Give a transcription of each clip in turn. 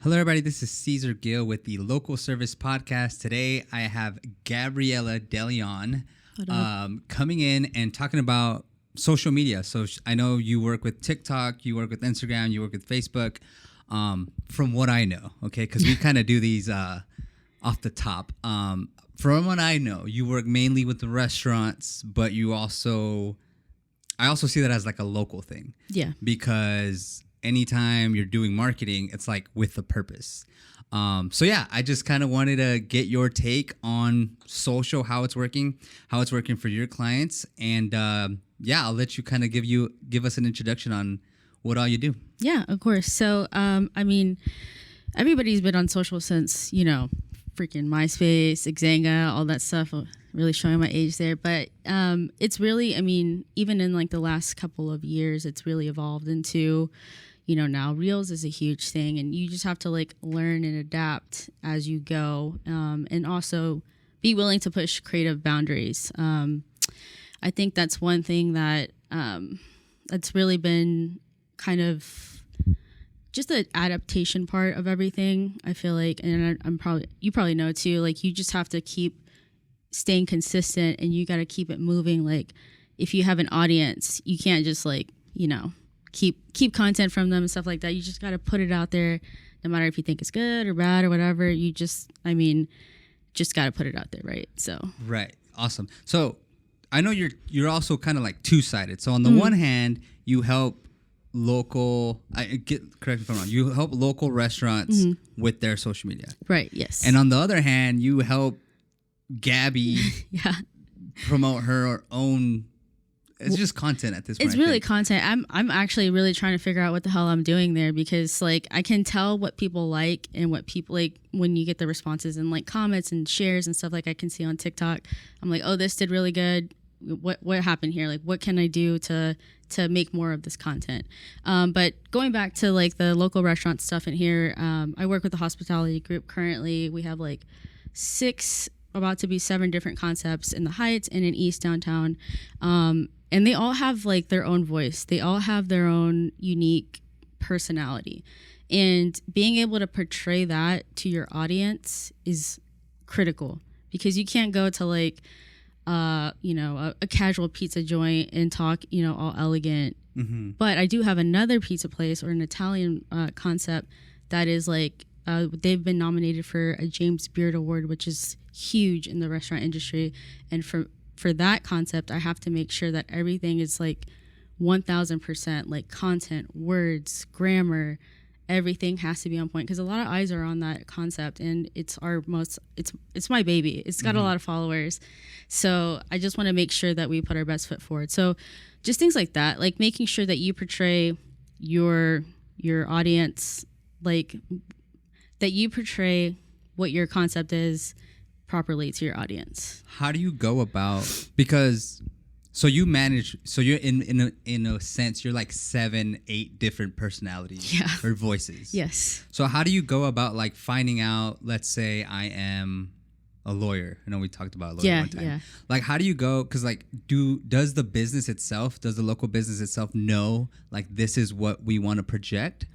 Hello, everybody. This is Cesar Gill with the Local Service Podcast. Today, I have Gabriela DeLeon coming in and talking about social media. So I know you work with TikTok, you work with Instagram, you work with Facebook. From what I know, okay, because we kind of do these off the top. From what I know, you work mainly with the restaurants, but I also see that as like a local thing. Yeah. Because anytime you're doing marketing, it's like with a purpose. So yeah, I just kind of wanted to get your take on social, how it's working for your clients. And yeah, I'll let you kind of give us an introduction on what all you do. Yeah, of course. So, I mean, everybody's been on social since, freaking MySpace, Xanga, all that stuff. Really showing my age there. But it's really, even in like the last couple of years, it's really evolved into, now Reels is a huge thing. And you just have to like learn and adapt as you go. And also be willing to push creative boundaries. I think that's one thing that that's really been kind of just the adaptation part of everything. I feel like, and you probably know too, like you just have to keep staying consistent and you got to keep it moving. Like if you have an audience, you can't just like, keep content from them and stuff like that. You just got to put it out there no matter if you think it's good or bad or whatever. You just got to put it out there. Right. So. Right. Awesome. So I know you're also kind of like two-sided. So on the one hand, you help correct me if I'm wrong, you help local restaurants with their social media. Right, yes. And on the other hand, you help Gabby yeah. promote her own. It's just content at this point. It's really content. I'm actually really trying to figure out what the hell I'm doing there, because like I can tell what people like and what people like when you get the responses and like comments and shares and stuff like I can see on TikTok. I'm like, oh, this did really good. What happened here? Like, what can I do to make more of this content? But going back to like the local restaurant stuff in here, I work with the hospitality group currently. We have like 6, about to be 7 different concepts in the Heights and in East Downtown. And they all have like their own voice. They all have their own unique personality. And being able to portray that to your audience is critical, because you can't go to like, a casual pizza joint and talk, all elegant. Mm-hmm. But I do have another pizza place or an Italian concept that is like, they've been nominated for a James Beard Award, which is huge in the restaurant industry. And for that concept, I have to make sure that everything is like 1000%, like content, words, grammar, everything has to be on point, because a lot of eyes are on that concept, and it's my baby. It's got a lot of followers, so I just want to make sure that we put our best foot forward. So just things like that, like making sure that you portray your audience, like that you portray what your concept is properly to your audience. How do you go about, because so you manage, so you're in a sense, you're like 7-8 different personalities or voices. Yes. So how do you go about like finding out, let's say I am a lawyer. I know we talked about a lawyer one time. Yeah. Like how do you go, because like does the local business itself know like this is what we want to project?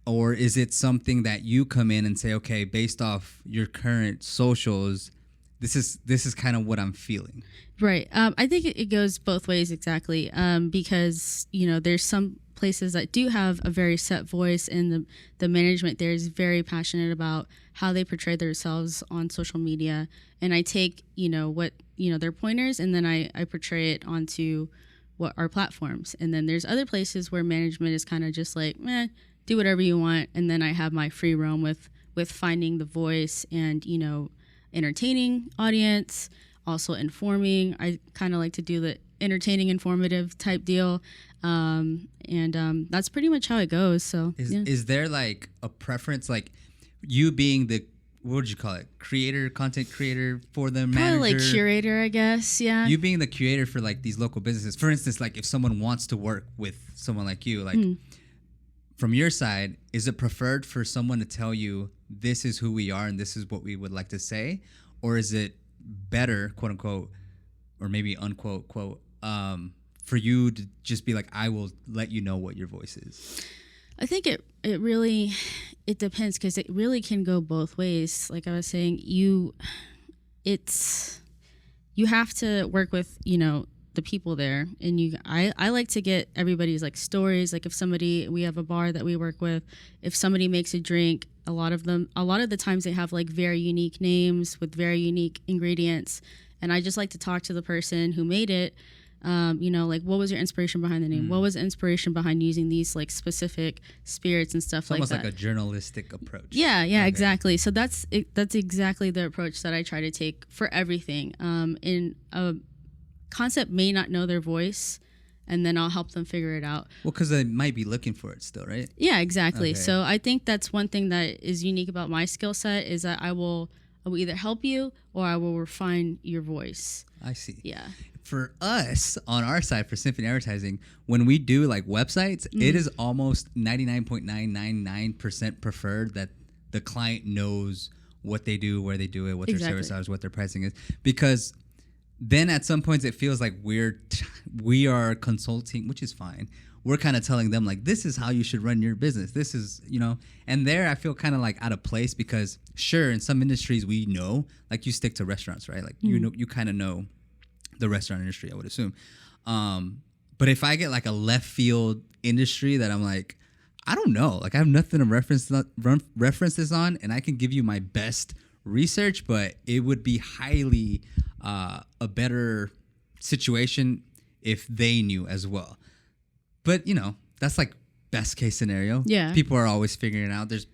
Or is it something that you come in and say, okay, based off your current socials, this is kind of what I'm feeling? Right. I think it goes both ways, exactly. Because, there's some places that do have a very set voice, and the management there is very passionate about how they portray themselves on social media. And I take, what, their pointers, and then I portray it onto what our platforms. And then there's other places where management is kind of just like, do whatever you want. And then I have my free roam with finding the voice and, entertaining audience, also informing. I kind of like to do the entertaining, informative type deal. And that's pretty much how it goes. So is there like a preference, like you being the, what would you call it? Content creator for the manager? Probably like curator, I guess. Yeah. You being the curator for like these local businesses. For instance, like if someone wants to work with someone like you, like from your side, is it preferred for someone to tell you this is who we are and this is what we would like to say? Or is it better, quote unquote, or maybe unquote, quote, for you to just be like, I will let you know what your voice is? I think it really it depends because it really can go both ways. Like I was saying, you have to work with, the people there, and I like to get everybody's like stories. Like if somebody, we have a bar that we work with, if somebody makes a drink, a lot of the times they have like very unique names with very unique ingredients, and I just like to talk to the person who made it. Like what was your inspiration behind the name? What was the inspiration behind using these like specific spirits and stuff It's like that? almost like a journalistic approach. Yeah, Okay. exactly. So that's exactly the approach that I try to take for everything. In a concept may not know their voice, and then I'll help them figure it out. Well, because they might be looking for it still, right? Yeah, exactly. Okay. So I think that's one thing that is unique about my skill set is that I will either help you or I will refine your voice. I see. Yeah. For us on our side for Symphony Advertising, when we do like websites, it is almost 99.999% preferred that the client knows what they do, where they do it, what their service hours, what their pricing is, because then at some points it feels like we are consulting, which is fine. We're kind of telling them like, this is how you should run your business. This is, and there I feel kind of like out of place because sure, in some industries we know, like you stick to restaurants, right? Like, you kind of know the restaurant industry, I would assume. But if I get like a left field industry that I'm like, I don't know, like I have nothing to reference this on, and I can give you my best research, but it would be highly a better situation if they knew as well. But that's like best case scenario. Yeah, people are always figuring it out. There's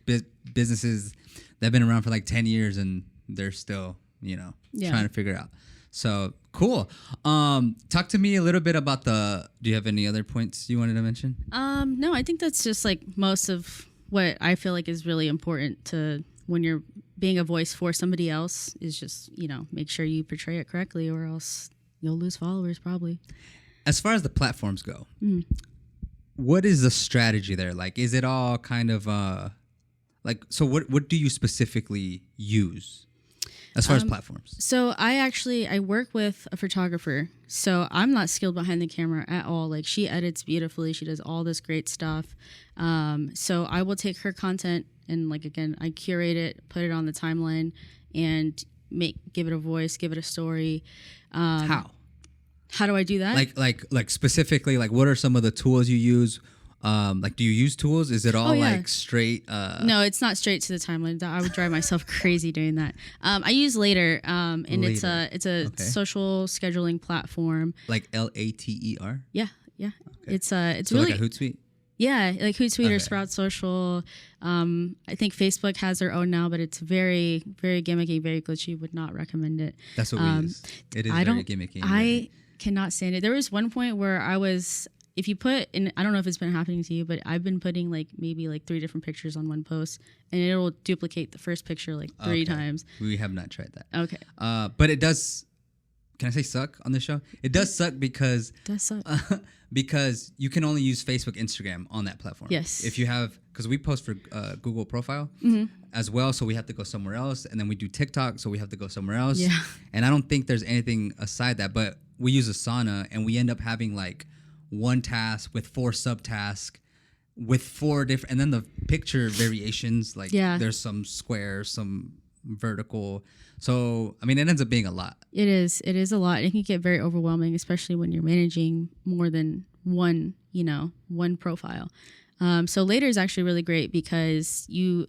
businesses that have been around for like 10 years and they're still trying to figure it out. So cool. Talk to me a little bit about do you have any other points you wanted to mention? No, I think that's just like most of what I feel like is really important to when you're being a voice for somebody else is just, make sure you portray it correctly or else you'll lose followers probably. As far as the platforms go, what is the strategy there? Like, is it all kind of so what do you specifically use? As far as platforms. So I work with a photographer. So I'm not skilled behind the camera at all. Like she edits beautifully. She does all this great stuff. So I will take her content and I curate it, put it on the timeline and give it a voice, give it a story. How do I do that? Like specifically, like what are some of the tools you use? Do you use tools? Is it all like straight? No, it's not straight to the timeline. I would drive myself crazy doing that. I use Later, and Later. it's a social scheduling platform. Like Later? Yeah. Okay. It's so really like a Hootsuite. Yeah, like Hootsuite or Sprout Social. I think Facebook has their own now, but it's very, very gimmicky, very glitchy. Would not recommend it. That's what we use. It is very gimmicky. I cannot stand it. There was one point where if you put in, I don't know if it's been happening to you, but I've been putting maybe 3 different pictures on one post, and it'll duplicate the first picture 3 times. We have not tried that. Okay. But it does. Can I say suck on this show? It does suck because because you can only use Facebook, Instagram on that platform. Yes. If you have, because we post for Google profile as well, so we have to go somewhere else, and then we do TikTok, so we have to go somewhere else. Yeah. And I don't think there's anything aside that, but we use Asana, and we end up having one task with 4 subtasks with 4 different, and then the picture variations, there's some square, some vertical. So, I mean, it ends up being a lot. It is a lot. It can get very overwhelming, especially when you're managing more than one profile. So Later is actually really great because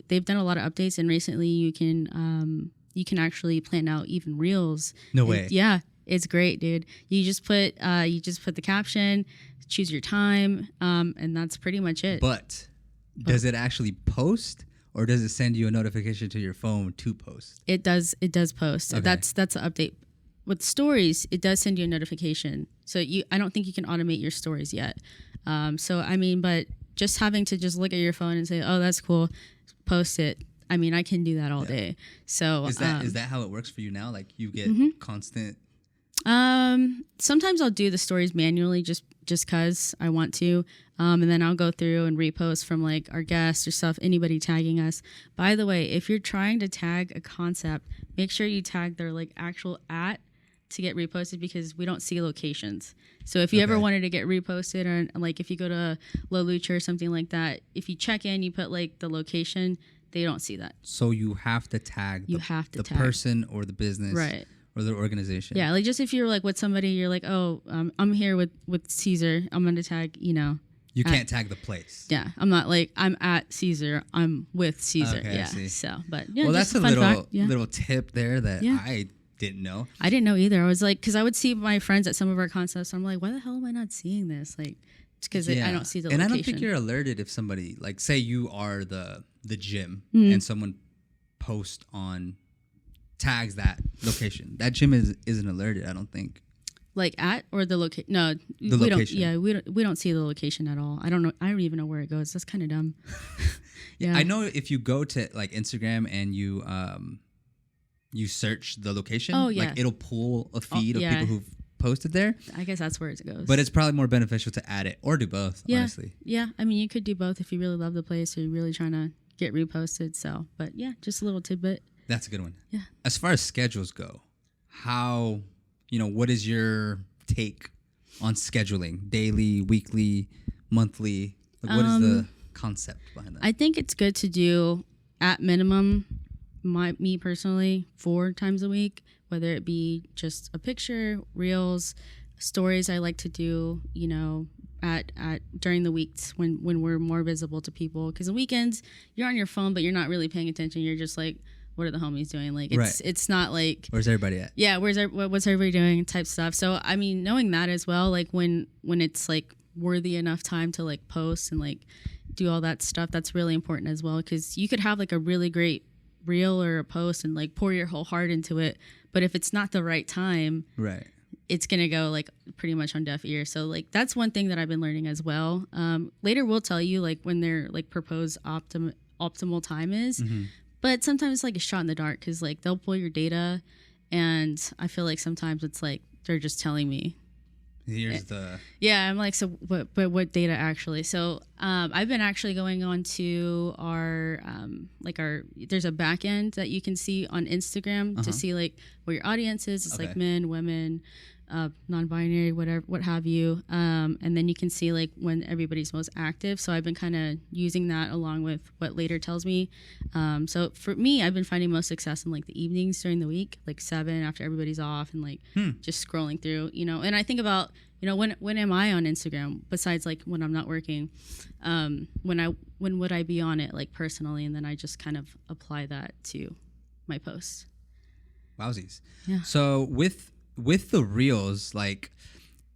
they've done a lot of updates, and recently you can actually plan out even reels. No way. Yeah. It's great, dude. You just put the caption, choose your time, and that's pretty much it. But does it actually post, or does it send you a notification to your phone to post? It does post. Okay. That's an update. With stories, it does send you a notification. So I don't think you can automate your stories yet. But just having to just look at your phone and say, oh, that's cool, post it. I mean, I can do that all day. So is that how it works for you now? Like you get constant. Sometimes I'll do the stories manually just cause I want to. And then I'll go through and repost from our guests or stuff, anybody tagging us. By the way, if you're trying to tag a concept, make sure you tag their actual @ to get reposted because we don't see locations. So if you ever wanted to get reposted, or like if you go to La Lucha or something like that, if you check in, you put like the location, they don't see that. So you have to tag the person or the business, right, or the organization. Yeah, like just if you're like with somebody, you're like, oh, I'm here with Caesar. I'm gonna tag, You can't tag the place. Yeah, I'm not like I'm at Caesar. I'm with Caesar. Okay, yeah. I see. So, but yeah. Well, that's a little tip there that Yeah. I didn't know. I didn't know either. I was like, because I would see my friends at some of our concerts. I'm like, why the hell am I not seeing this? Like, because I don't see the location. And I don't think you're alerted if somebody, like, say you are the gym and someone posts on tags that location. That gym isn't alerted. I don't think. Like at or the location? No, the we location. don't. Yeah, we don't see the location at all. I don't know. I don't even know where it goes. That's kind of dumb. Yeah, I know if you go to like Instagram and you search the location, like it'll pull a feed of people who've posted there. I guess that's where it goes. But it's probably more beneficial to add it or do both. Honestly. Yeah. I mean, you could do both if you really love the place or you're really trying to get reposted. So, but yeah, just a little tidbit. That's a good one. Yeah. As far as schedules go, how, what is your take on scheduling? Daily, weekly, monthly? Like, what is the concept behind that? I think it's good to do at minimum, me personally, 4 times a week, whether it be just a picture, reels, stories I like to do, at during the weeks when we're more visible to people. Because the weekends, you're on your phone, but you're not really paying attention. You're just like, what are the homies doing? Like, it's not like... Where's everybody at? Yeah, what's everybody doing type stuff. So, I mean, knowing that as well, like when it's like worthy enough time to like post and like do all that stuff, that's really important as well. Because you could have like a really great reel or a post and like pour your whole heart into it. But if it's not the right time... Right. It's going to go like pretty much on deaf ears. So like that's one thing that I've been learning as well. Later we'll tell you like when their like proposed optimal time is, but sometimes it's like a shot in the dark because like they'll pull your data, and I feel like sometimes it's like they're just telling me. Here's the... Yeah, I'm like, so what data actually? So I've been actually going on to our there's a back end that you can see on Instagram to see like where your audience is. It's like men, women, non-binary, whatever, what have you. And then you can see like when everybody's most active. So I've been kind of using that along with what Later tells me. So for me, I've been finding most success in like the evenings during the week, like 7 after everybody's off, and like just scrolling through, and I think about, when am I on Instagram besides like when I'm not working? When would I be on it like personally? And then I just kind of apply that to my posts. Wowsies. Yeah. So with the reels, like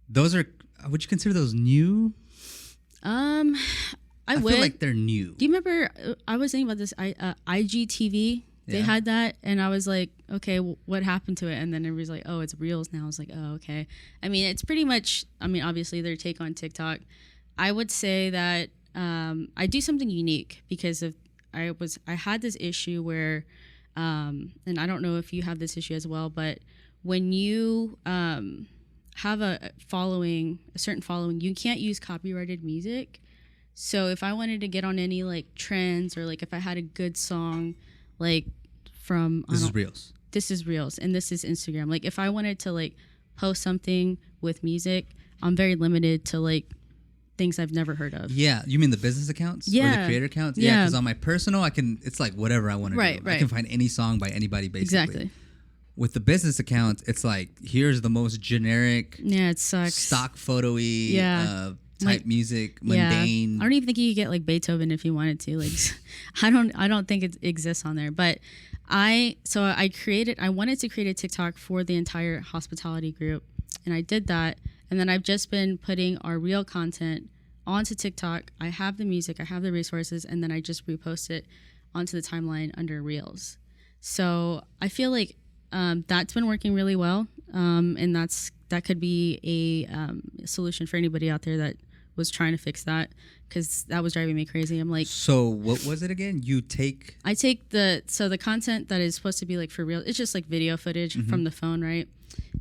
those are, would you consider those new? I feel like they're new. Do you remember? I was thinking about this. IGTV. They had that, and I was like, okay, what happened to it? And then everybody's like, oh, it's reels now. I was like, oh, okay. I mean, it's pretty much. I mean, obviously their take on TikTok. I would say that I do something unique because I had this issue where, and I don't know if you have this issue as well, but when you have a certain following, you can't use copyrighted music. So if I wanted to get on any like trends, or like if I had a good song, like from this is reels, and this is Instagram. Like if I wanted to like post something with music, I'm very limited to like things I've never heard of. Yeah, you mean the business accounts? Yeah, or the creator accounts. Yeah, because on my personal, it's like whatever I want to do. Right. I can find any song by anybody basically. Exactly. With the business accounts, it's like here's the most generic. Yeah, it sucks. Stock photo-y. Type music, mundane. I don't even think you could get like Beethoven if you wanted to. Like, I don't think it exists on there. But I wanted to create a TikTok for the entire hospitality group, and I did that. And then I've just been putting our real content onto TikTok. I have the music, I have the resources, and then I just repost it onto the timeline under Reels. So I feel like that's been working really well, and that could be a solution for anybody out there that was trying to fix that, because that was driving me crazy. I'm like, so what was it again? I take the content that is supposed to be like for real. It's just like video footage from the phone, right?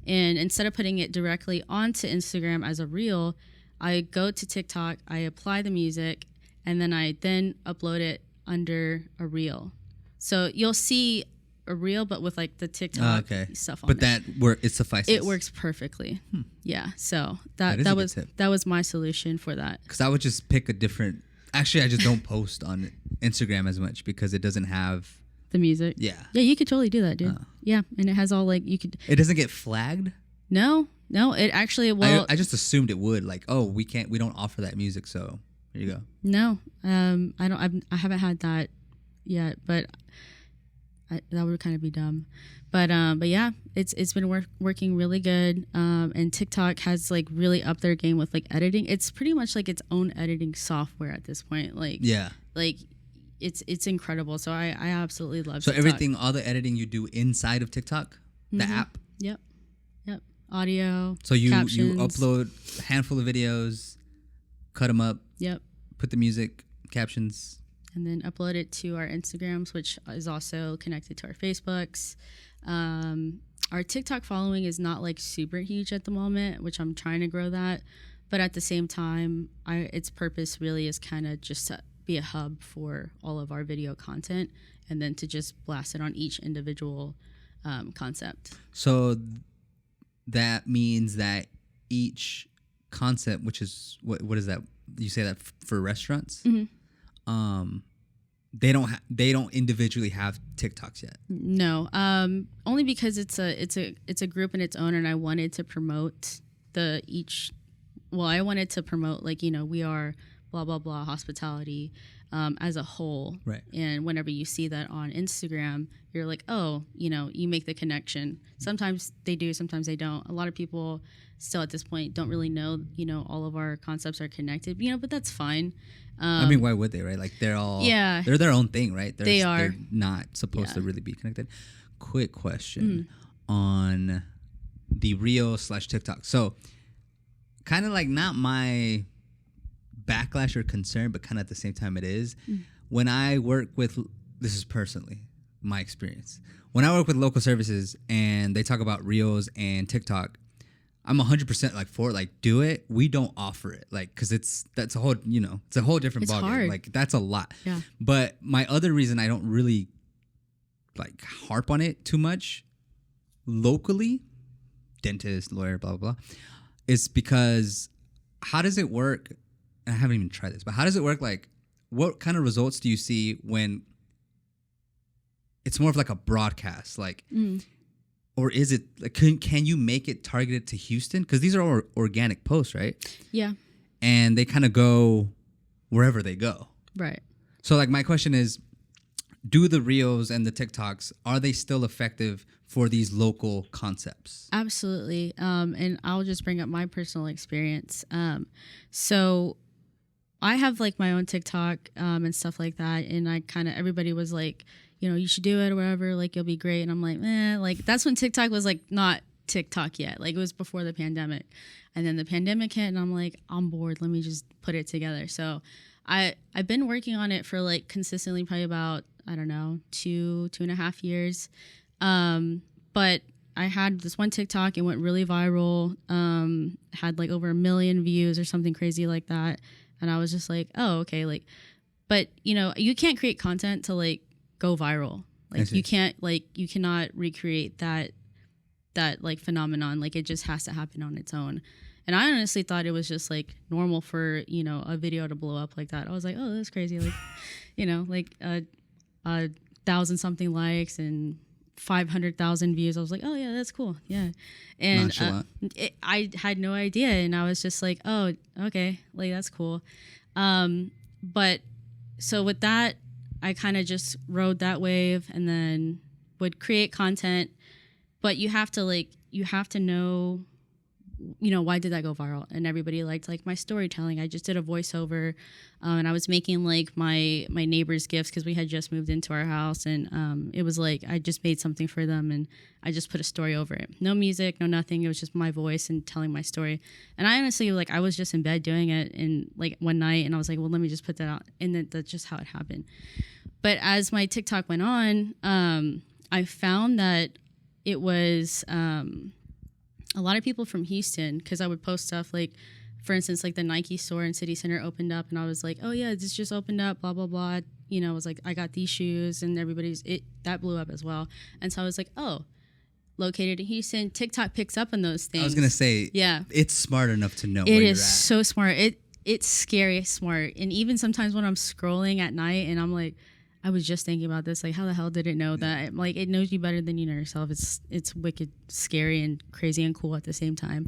And instead of putting it directly onto Instagram as a reel, I go to TikTok, I apply the music, and then I upload it under a reel. So you'll see a reel, but with like the TikTok stuff on but there. it suffices. It works perfectly. Yeah. So that was my solution for that. Because I would just pick a different. Actually, I just don't post on Instagram as much because it doesn't have the music. Yeah. Yeah, you could totally do that, dude. Yeah, and it has all like you could. It doesn't get flagged. No, it actually I just assumed it would. Like, oh, we don't offer that music, so here you go. No, I haven't had that yet, but that would kind of be dumb. But yeah, it's been working really good. And TikTok has like really upped their game with like editing. It's pretty much like its own editing software at this point. Like like it's incredible. So I absolutely love. So TikTok. all the editing you do inside of TikTok, the app. Yep. Audio. So you captions. upload a handful of videos, cut them up. Yep. Put the music, captions. And then upload it to our Instagrams, which is also connected to our Facebooks. Our TikTok following is not like super huge at the moment, which I'm trying to grow that. But at the same time, its purpose really is kind of just to be a hub for all of our video content, and then to just blast it on each individual concept. So that means that each concept, which is what is that? You say that for restaurants? Mm-hmm. They don't individually have TikToks yet. No, only because it's a group in its own, and I wanted to promote I wanted to promote like, we are blah blah blah hospitality as a whole, right? And whenever you see that on Instagram, you're like, oh, you make the connection. Sometimes they do, sometimes they don't. A lot of people still at this point don't really know, all of our concepts are connected, but that's fine. I mean, why would they, right? Like they're their own thing, right? They're not supposed to really be connected. Quick question on the Reel / TikTok. So kind of like not my backlash or concern, but kind of at the same time it is. When I work with, this is personally my experience. When I work with local services and they talk about Reels and TikTok, I'm 100% like for it, like do it. We don't offer it, like, because that's a whole, it's a whole different ballgame. Like that's a lot. Yeah. But my other reason I don't really like harp on it too much locally, dentist, lawyer, blah blah blah, is because how does it work? And I haven't even tried this, but how does it work? Like, what kind of results do you see when it's more of like a broadcast, like? Or is it like, can you make it targeted to Houston? Because these are all organic posts, right? Yeah. And they kind of go wherever they go. Right. So like my question is, do the Reels and the TikToks, are they still effective for these local concepts? Absolutely. And I'll just bring up my personal experience. So I have like my own TikTok and stuff like that. And everybody was like, you should do it or whatever, like you'll be great. And I'm like, like that's when TikTok was like not TikTok yet. Like it was before the pandemic. And then the pandemic hit and I'm like, I'm bored. Let me just put it together. So I've been working on it for like consistently probably about, I don't know, 2.5 years. But I had this one TikTok, it went really viral, had like over 1 million views or something crazy like that. And I was just like, oh, okay. Like, but you can't create content to like go viral. Like you cannot recreate that like phenomenon. Like it just has to happen on its own. And I honestly thought it was just like normal for, a video to blow up like that. I was like, oh, that's crazy. Like, like 1,000 something likes and 500,000 views. I was like, oh yeah, that's cool. Yeah. And I had no idea. And I was just like, oh, okay. Like that's cool. But so with that, I kind of just rode that wave and then would create content, but you have to know, why did that go viral? And everybody liked like my storytelling. I just did a voiceover, and I was making like my neighbors gifts because we had just moved into our house, and it was like I just made something for them and I just put a story over it. No music, no nothing. It was just my voice and telling my story. And I honestly I was just in bed doing it and like one night, and I was like, well, let me just put that out, and that's just how it happened. But as my TikTok went on, I found that it was a lot of people from Houston, because I would post stuff like for instance, like the Nike store in City Center opened up, and I was like, oh yeah, this just opened up, blah blah blah. You know, I was like, I got these shoes, and that blew up as well. And so I was like, oh, located in Houston, TikTok picks up on those things. I was gonna say, yeah, it's smart enough to know where it you're is at. so smart. It's scary smart. And even sometimes when I'm scrolling at night and I'm like, I was just thinking about this, like how the hell did it know that? Like it knows you better than you know yourself. It's wicked scary and crazy and cool at the same time.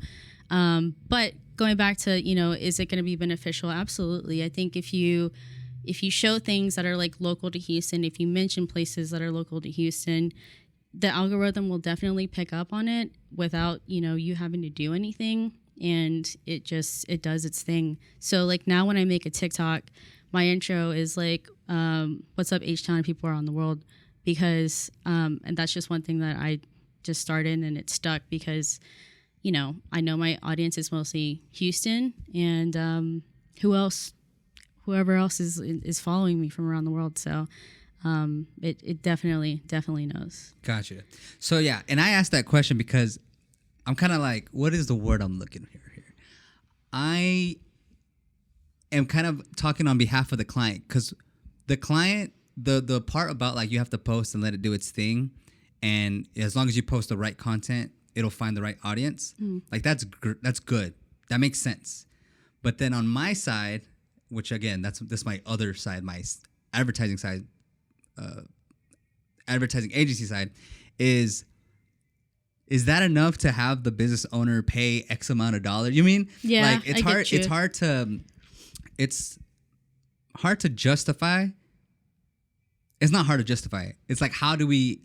But going back to, you know, is it going to be beneficial? Absolutely. I think if you show things that are like local to Houston, if you mention places that are local to Houston, the algorithm will definitely pick up on it without, you know, you having to do anything. And it does its thing. So like now when I make a TikTok, my intro is like, what's up H-Town, people around the world, because, and that's just one thing that I just started and it stuck because, you know, I know my audience is mostly Houston and, whoever else is following me from around the world. So, it definitely knows. Gotcha. So yeah, and I asked that question because I'm kind of like, what is the word I'm looking for here? I am kind of talking on behalf of the client because the client, the part about like you have to post and let it do its thing, and as long as you post the right content, it'll find the right audience. Like that's good. That makes sense. But then on my side, which again, that's my other side, my advertising side, advertising agency side, is that enough to have the business owner pay X amount of dollars? You mean? Yeah, like it's hard. It's hard to justify. It's not hard to justify. It's like how do we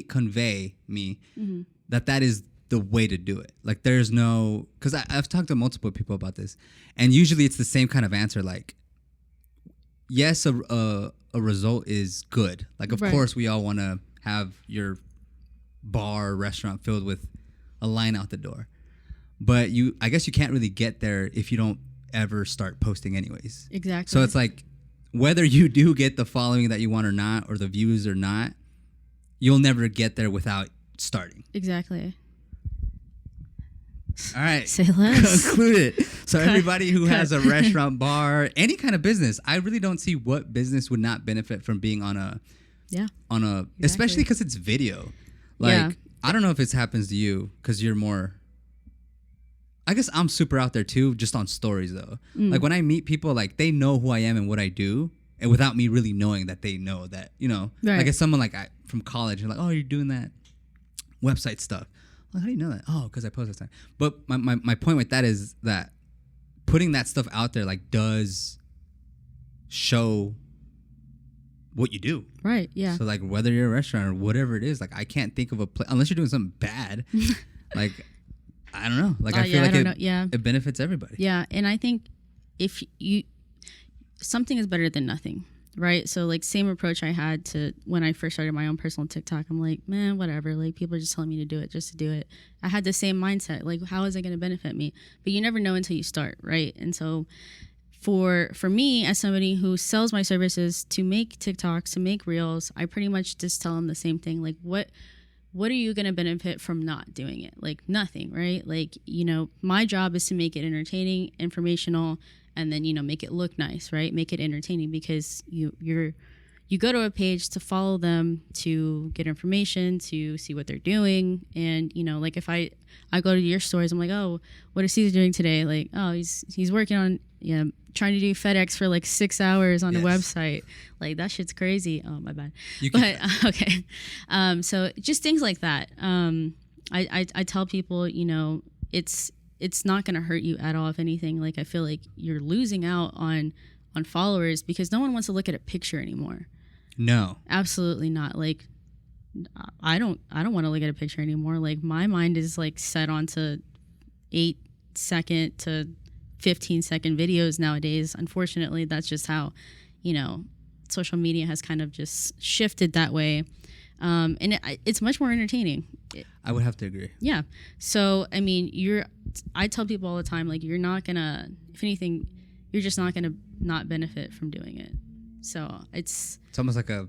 convey that is the way to do it? Like there's no, because I've talked to multiple people about this, and usually it's the same kind of answer. Like, yes, a result is good. Like of course we all want to have your bar or restaurant filled with a line out the door, but I guess you can't really get there if you don't ever start posting anyways. Exactly. So it's like whether you do get the following that you want or not, or the views or not, you'll never get there without starting. Exactly. All right. Say less. Conclude it. So everybody who has a restaurant, bar, any kind of business, I really don't see what business would not benefit from being on a exactly. Especially because it's video. Like, I don't know if it happens to you because you're more, I guess I'm super out there too, just on stories though. Like when I meet people, like they know who I am and what I do, and without me really knowing that they know that, you know, like if someone like from college and like, oh, you're doing that website stuff. Well, how do you know that? Oh, because I post this time. But my point with that is that putting that stuff out there like does show what you do. Right. Yeah. So like whether you're a restaurant or whatever it is, like I can't think of a place unless you're doing something bad. Like I don't know. Like I feel like it benefits everybody. Yeah, and I think if something is better than nothing, right? So like same approach I had to when I first started my own personal TikTok. I'm like, man, whatever. Like people are just telling me to do it just to do it. I had the same mindset. Like how is it going to benefit me? But you never know until you start, right? And so for me as somebody who sells my services to make TikToks, to make reels, I pretty much just tell them the same thing. Like what are you going to benefit from not doing it? Like nothing, right? Like, you know, my job is to make it entertaining, informational, and then, you know, make it look nice, right? Make it entertaining because you go to a page to follow them, to get information, to see what they're doing. And, you know, like if I go to your stores, I'm like, oh, what is Caesar doing today? Like, oh, he's working on, you know, trying to do FedEx for like 6 hours on a website. Like that shit's crazy. Oh, my bad. Okay. So just things like that. I tell people, you know, it's not going to hurt you at all. If anything, like I feel like you're losing out on followers because no one wants to look at a picture anymore. No, absolutely not. Like I don't want to look at a picture anymore. Like my mind is like set onto 8-second to 15-second videos nowadays. Unfortunately, that's just how, you know, social media has kind of just shifted that way. And it's much more entertaining. I would have to agree. Yeah. So, I mean, I tell people all the time, like, you're not going to, if anything, you're just not going to not benefit from doing it. So it's almost like a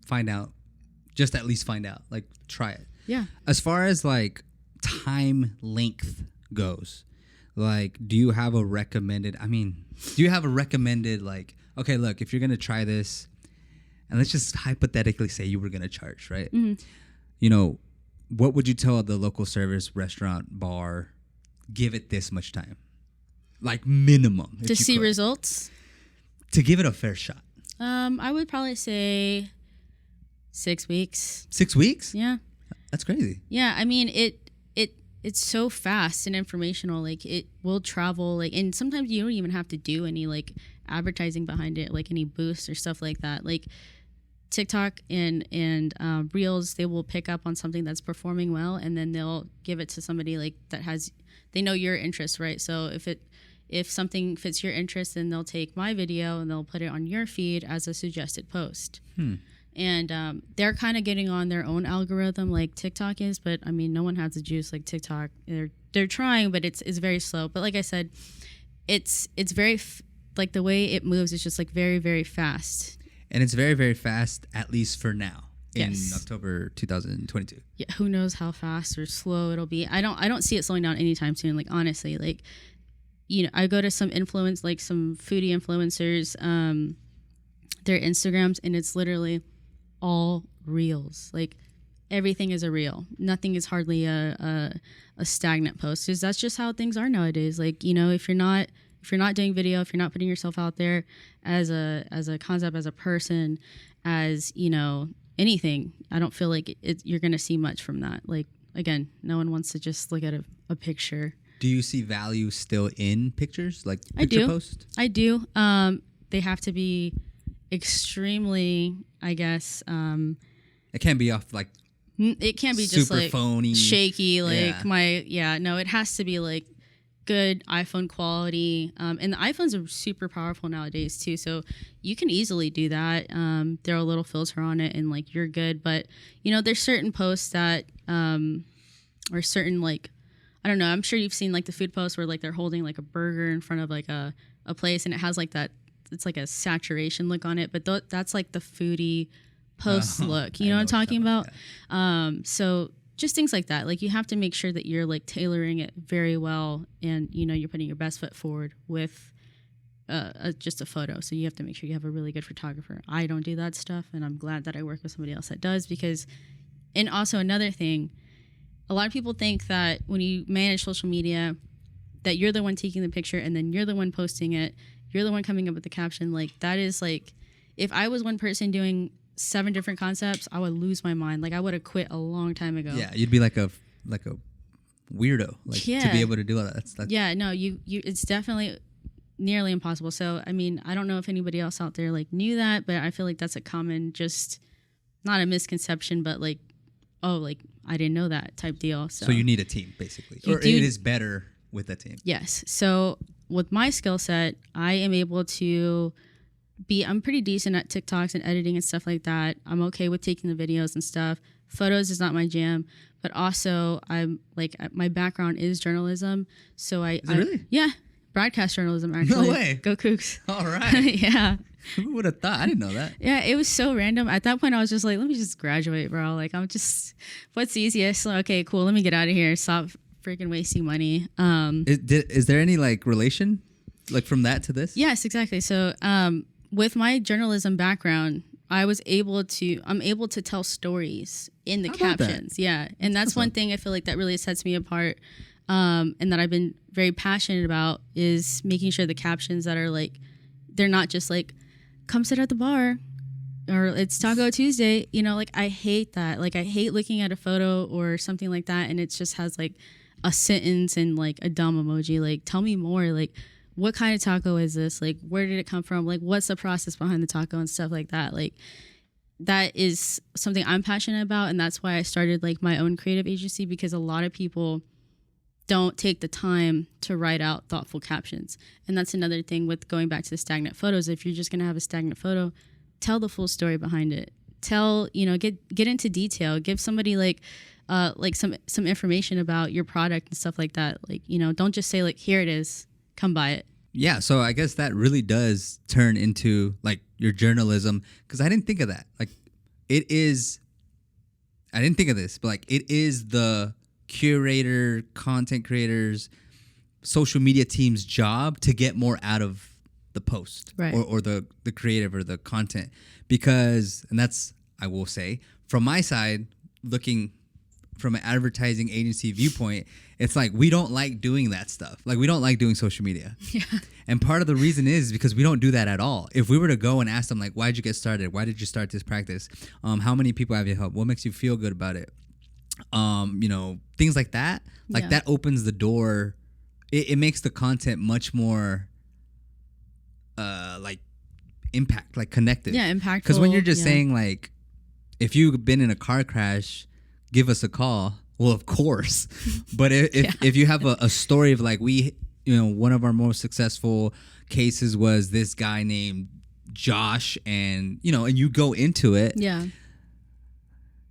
find out, just at least find out, like try it. Yeah. As far as like time length goes, Like, do you have a recommended? I mean, do you have a recommended like? Okay, look, if you're gonna try this, and let's just hypothetically say you were gonna charge, right? You know, what would you tell the local service, restaurant, bar? Give it this much time, like minimum, To see results? To give it a fair shot. I would probably say 6 weeks. 6 weeks? Yeah. That's crazy. Yeah, I mean it's so fast and informational. Like it will travel. Like, and sometimes you don't even have to do any like advertising behind it, like any boosts or stuff like that. Like TikTok and Reels, they will pick up on something that's performing well, and then they'll give it to somebody like that has. They know your interest, right? So if something fits your interest, then they'll take my video and they'll put it on your feed as a suggested post. And they're kind of getting on their own algorithm like TikTok is, but I mean, no one has the juice like TikTok. They're trying, but it's very slow. But like I said, it's very like the way it moves is just like very, very fast. And it's very, very fast, at least for now, in Yes. October 2022. Yeah, who knows how fast or slow it'll be. I don't see it slowing down anytime soon. Like honestly, like I go to some some foodie influencers, their Instagrams, and it's literally all reels. Like everything is a reel. Nothing is hardly a stagnant post. Because that's just how things are nowadays. Like if you're not doing video, if you're not putting yourself out there as a concept, as a person, as anything, I don't feel like you're gonna see much from that. Like again, no one wants to just look at a picture. Do you see value still in pictures, like I picture do. posts? I do. They have to be extremely, I guess. It can't be off like It can't be just super like phony, shaky. Like Yeah. no, it has to be like good iPhone quality. And the iPhones are super powerful nowadays too, so you can easily do that. Throw a little filter on it, and like you're good. But there's certain posts that or certain like. I don't know. I'm sure you've seen like the food posts where like they're holding like a burger in front of like a place, and it has like that. It's like a saturation look on it, but that's like the foodie post look. You know what I'm talking about? So just things like that. Like you have to make sure that you're like tailoring it very well, and you're putting your best foot forward with just a photo. So you have to make sure you have a really good photographer. I don't do that stuff, and I'm glad that I work with somebody else that does because. And also another thing. A lot of people think that when you manage social media, that you're the one taking the picture and then you're the one posting it. You're the one coming up with the caption. Like that is like, if I was one person doing 7 different concepts, I would lose my mind. Like I would have quit a long time ago. Yeah, you'd be like a weirdo, like to be able to do all that. That's yeah, no, you it's definitely nearly impossible. So I mean, I don't know if anybody else out there like knew that, but I feel like that's a common, just not a misconception, but like, oh, like I didn't know that type deal. So you need a team, basically. It is better with a team. Yes. So with my skill set, I am able to I'm pretty decent at TikToks and editing and stuff like that. I'm okay with taking the videos and stuff. Photos is not my jam, but also I'm like, my background is journalism. So Is it really? Yeah. Broadcast journalism, actually. No way. Go Cougs. All right. Yeah. Who would have thought? I didn't know that. Yeah, it was so random. At that point, I was just like, let me just graduate, bro. Like, what's easiest? Like, okay, cool. Let me get out of here. Stop freaking wasting money. Is there any like relation, like from that to this? Yes, exactly. So, with my journalism background, I'm able to tell stories in the How about that? captions. Yeah, and that's one thing I feel like that really sets me apart. And that I've been very passionate about is making sure the captions that are like, they're not just like, come sit at the bar or it's Taco Tuesday. Like I hate that. Like I hate looking at a photo or something like that and it just has like a sentence and like a dumb emoji. Like tell me more. Like what kind of taco is this? Like where did it come from? Like what's the process behind the taco and stuff like that? Like that is something I'm passionate about, and that's why I started like my own creative agency, because a lot of people don't take the time to write out thoughtful captions. And that's another thing with going back to the stagnant photos. If you're just going to have a stagnant photo, tell the full story behind it. Get into detail. Give somebody like some information about your product and stuff like that. Like, don't just say like, here it is, come buy it. Yeah, so I guess that really does turn into like your journalism, because I didn't think of that. Like I didn't think of this, but like it is the curator, content creators, social media team's job to get more out of the post, right, or the creative or the content, because, and that's, I will say, from my side, looking from an advertising agency viewpoint, it's like we don't like doing that stuff. Like, we don't like doing social media. Yeah. And part of the reason is because we don't do that at all. If we were to go and ask them, like, why'd you get started? Why did you start this practice? How many people have you helped? What makes you feel good about it? You know, things like that. Like, that opens the door. It makes the content much more like impact, like connected. Yeah, impactful. Because when you're just saying, like, if you've been in a car crash, give us a call. Well, of course. But if you have a story of, like, one of our most successful cases was this guy named Josh, and you go into it. Yeah.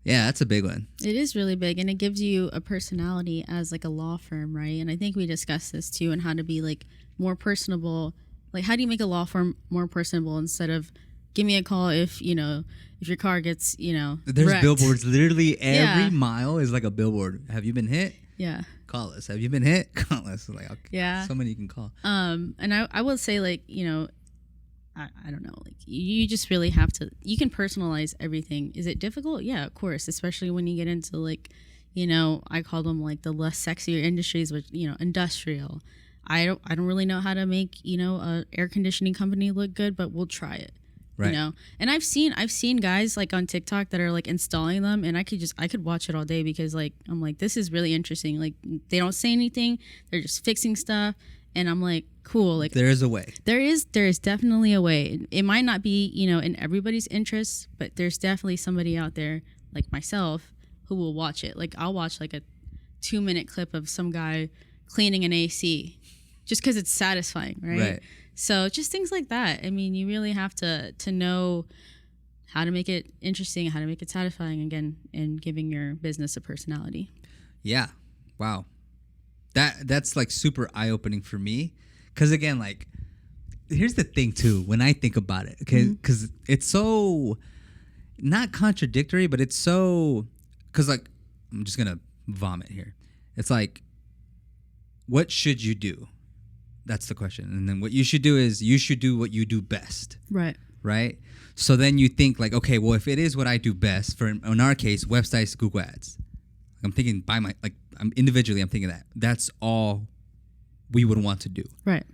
Yeah, that's a big one. It is really big, and it gives you a personality as, like, a law firm, right? And I think we discussed this too, and how to be, like, more personable. Like, how do you make a law firm more personable instead of give me a call if your car gets, There's wrecked. Billboards literally every mile is like a billboard. Have you been hit? Yeah. Call us. Have you been hit? Call us. Like, okay, yeah. Somebody you can call. And I will say, like, I don't know, like, you just really have to, you can personalize everything. Is it difficult? Yeah, of course, especially when you get into, like, I call them, like, the less sexier industries, which, industrial. I don't really know how to make, a air conditioning company look good, but we'll try it. Right. And I've seen guys, like, on TikTok that are, like, installing them, and I could watch it all day, because, like, I'm like, this is really interesting. Like, they don't say anything, they're just fixing stuff, and I'm like, cool. Like, there is a way. There is definitely a way. It might not be, in everybody's interest, but there's definitely somebody out there like myself who will watch it. Like, I'll watch, like, a 2-minute clip of some guy cleaning an AC just because it's satisfying, right? So just things like that. I mean, you really have to know how to make it interesting, how to make it satisfying, again, and giving your business a personality. Yeah. Wow. That's like super eye-opening for me. Because, again, like, here's the thing, too, when I think about it. Okay, because it's so not contradictory, but it's so, because, like, I'm just going to vomit here. It's like, what should you do? That's the question. And then what you should do is you should do what you do best. Right. Right? So then you think, like, okay, well, if it is what I do best, in our case, websites, Google Ads. I'm thinking I'm thinking that's all we would want to do. Right.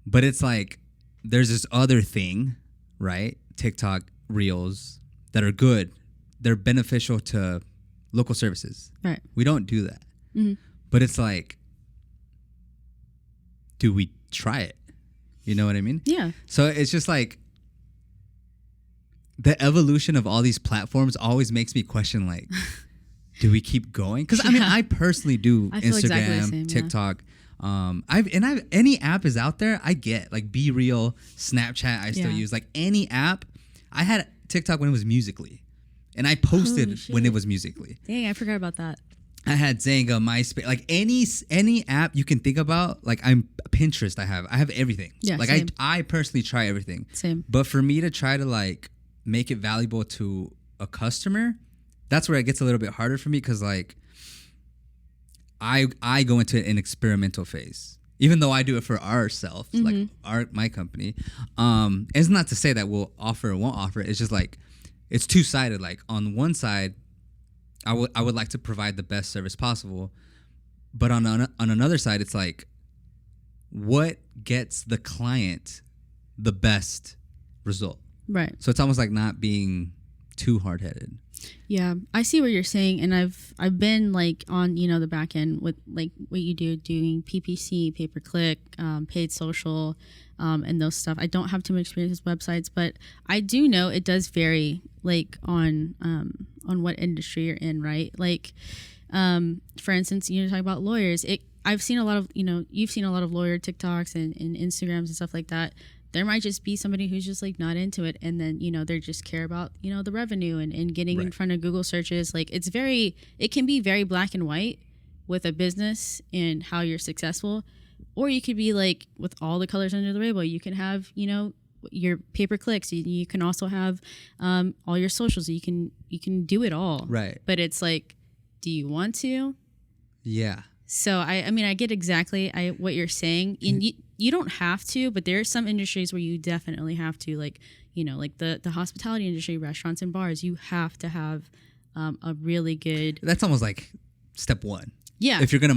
But it's like, there's this other thing, right? TikTok Reels that are good. They're beneficial to local services. Right. We don't do that. Mm-hmm. But it's like, do we try it? You know what I mean? Yeah. So it's just like, the evolution of all these platforms always makes me question, like, do we keep going? Because I mean, I personally do Instagram, exactly the same, TikTok. Any app is out there. I get, like, Be Real, Snapchat. I still use, like, any app. I had TikTok when it was Musical.ly, and I posted when it was Musical.ly. Dang, I forgot about that. I had Zanga, MySpace, like any app you can think about. Like, I'm Pinterest. I have everything. Yeah, like same. I personally try everything. Same. But for me to try to, like, make it valuable to a customer, that's where it gets a little bit harder for me, because, like, I go into an experimental phase, even though I do it for ourselves, like my company. It's not to say that we'll offer or won't offer. It's just like, it's two-sided. Like, on one side, I would like to provide the best service possible, but on another side, it's like, what gets the client the best result? Right. So it's almost like not being too hard-headed. Yeah, I see what you're saying, and I've been, like, on the back end with, like, what you do, doing PPC, pay-per-click, paid social, and those stuff. I don't have too much experience with websites, but I do know it does vary, like, on what industry you're in, right? Like, for instance, you're talking about lawyers. I've seen a lot of, you've seen a lot of lawyer TikToks and Instagrams and stuff like that. There might just be somebody who's just, like, not into it, and then they just care about the revenue and getting in front of Google searches. Like, it can be very black and white with a business and how you're successful, or you could be, like, with all the colors under the rainbow. You can have your pay-per-clicks. You can also have all your socials. You can do it all. Right. But it's like, do you want to? Yeah. So I mean, I get exactly what you're saying, and you don't have to, but there are some industries where you definitely have to, like, like the hospitality industry, restaurants and bars. You have to have a really good. That's almost like step one. Yeah. If you're gonna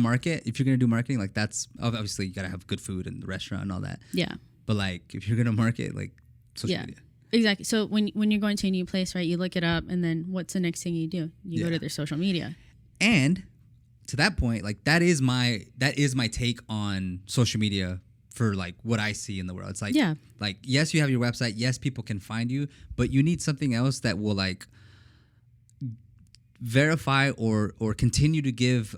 do marketing, like that's obviously you gotta have good food in the restaurant and all that. Yeah. But like if you're gonna market, like social media. Exactly. So when you're going to a new place, right, you look it up, and then what's the next thing you do? You go to their social media. And to that point, like that is my take on social media for like what I see in the world. It's like, like yes, you have your website. Yes, people can find you, but you need something else that will like verify or continue to give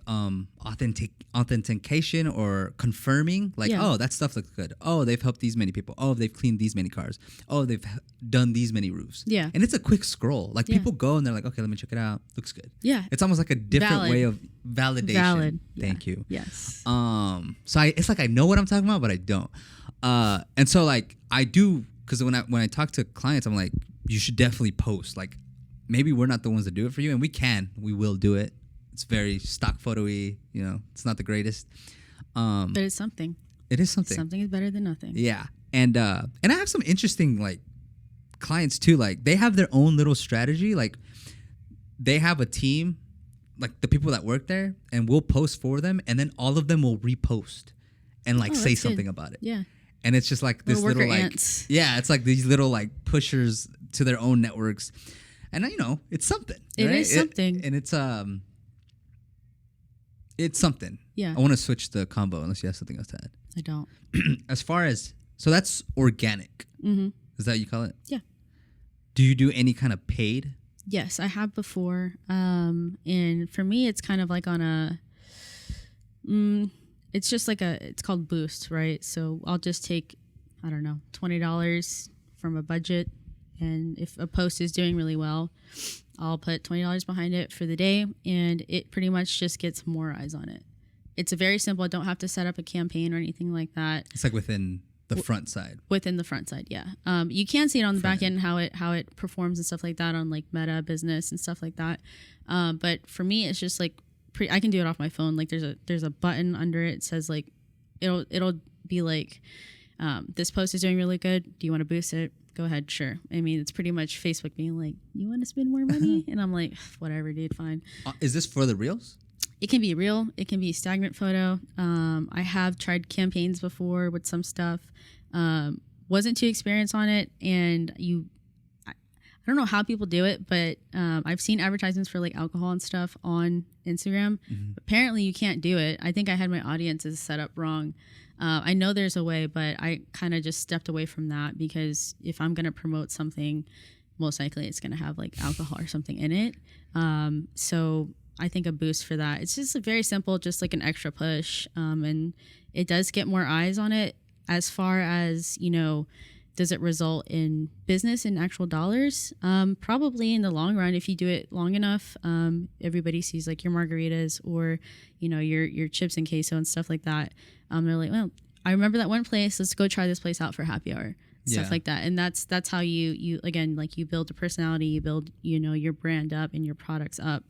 authentication or confirming like, oh, that stuff looks good. Oh, they've helped these many people. Oh, they've cleaned these many cars. Oh, they've done these many roofs. Yeah. And it's a quick scroll. Like people go and they're like, okay, let me check it out. Looks good. Yeah. It's almost like a different way of validation. Thank you. Yes. So it's like I know what I'm talking about, but I don't. And so like I do, because when I talk to clients, I'm like, you should definitely post. Like maybe we're not the ones to do it for you, and we will do it. It's very stock photo-y, it's not the greatest. But it's something. It is something. Something is better than nothing. Yeah. And I have some interesting like clients too. Like they have their own little strategy. Like they have a team, like the people that work there, and we'll post for them, and then all of them will repost and like say something about it. Yeah. And it's just like this little like ants. Yeah, it's like these little like pushers to their own networks. And it's something. It right? Is something. And it's something. Yeah. I want to switch the combo unless you have something else to add. I don't. As far as, so that's organic. Mm-hmm. Is that what you call it? Yeah. Do you do any kind of paid? Yes, I have before. And for me, it's kind of like on a, it's just like it's called Boost, right? So I'll just take, I don't know, $20 from a budget. And if a post is doing really well, I'll put $20 behind it for the day, and it pretty much just gets more eyes on it. It's a very simple. I don't have to set up a campaign or anything like that. It's like within the front side. Within the front side, yeah. You can see it on the back end how it performs and stuff like that on like Meta Business and stuff like that. But for me, it's just like I can do it off my phone. Like there's a button under it. It says like it'll be like this post is doing really good. Do you want to boost it? Go ahead, sure. I mean, it's pretty much Facebook being like, you want to spend more money? And I'm like, whatever, dude, fine. Is this for the reels? It can be real. It can be stagnant photo. I have tried campaigns before with some stuff. Wasn't too experienced on it. And I don't know how people do it, but I've seen advertisements for like alcohol and stuff on Instagram. Mm-hmm. Apparently you can't do it. I think I had my audiences set up wrong. I know there's a way, but I kind of just stepped away from that because if I'm going to promote something, most likely it's going to have like alcohol or something in it. So I think a boost for that. It's just very simple, just like an extra push. And it does get more eyes on it. As far as, does it result in business and actual dollars? Probably in the long run, if you do it long enough, everybody sees like your margaritas or, your chips and queso and stuff like that. They're like, well, I remember that one place. Let's go try this place out for happy hour. Stuff like that. And that's how you again, like you build a personality, you build, your brand up and your products up.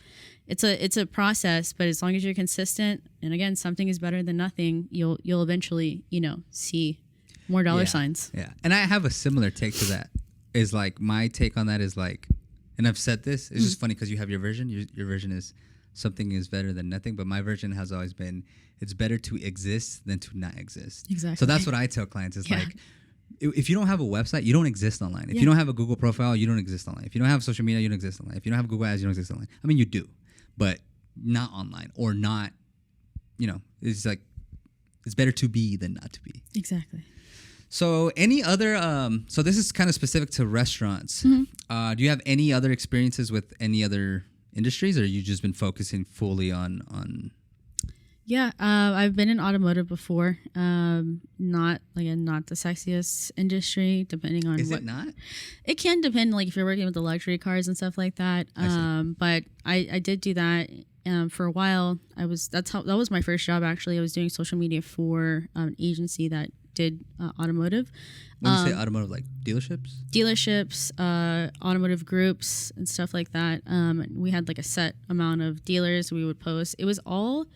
It's a process, but as long as you're consistent, and again, something is better than nothing, you'll eventually, see more dollar signs. Yeah. And I have a similar take to that. Is like my take on that is like, and I've said this, it's just funny because you have your version. Your version is something is better than nothing, but my version has always been it's better to exist than to not exist. Exactly. So that's what I tell clients. It's like, if you don't have a website, you don't exist online. If you don't have a Google profile, you don't exist online. If you don't have social media, you don't exist online. If you don't have Google Ads, you don't exist online. I mean, you do, but not online or not, it's like, it's better to be than not to be. Exactly. So any other, so this is kind of specific to restaurants. Mm-hmm. Do you have any other experiences with any other industries, or you just been focusing fully on? Yeah, I've been in automotive before. Not the sexiest industry, depending on Is it not? It can depend, like if you're working with the luxury cars and stuff like that. But I did do that for a while. That was my first job actually. I was doing social media for an agency that did automotive. When you say automotive, like dealerships, automotive groups and stuff like that. We had like a set amount of dealers we would post. It was all